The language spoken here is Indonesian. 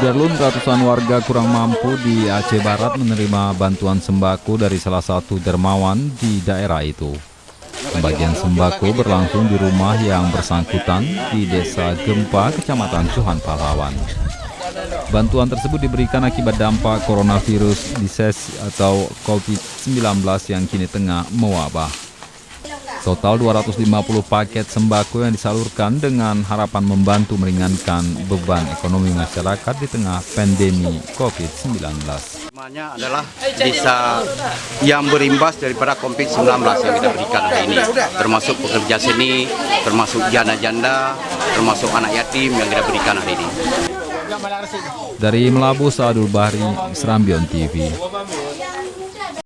Darlun, ratusan warga kurang mampu di Aceh Barat menerima bantuan sembako dari salah satu dermawan di daerah itu. Pembagian sembako berlangsung di rumah yang bersangkutan di Desa Gempa, Kecamatan Cuhan Pahlawan. Bantuan tersebut diberikan akibat dampak coronavirus disease atau COVID-19 yang kini tengah mewabah. Total 250 paket sembako yang disalurkan dengan harapan membantu meringankan beban ekonomi masyarakat di tengah pandemi COVID-19. Semuanya adalah desa yang berimbas daripada COVID-19 yang kita berikan hari ini, termasuk pekerja seni, termasuk janda-janda, termasuk anak yatim yang kita berikan hari ini. Dari Melabu, Saadul Bahri, Serambion TV.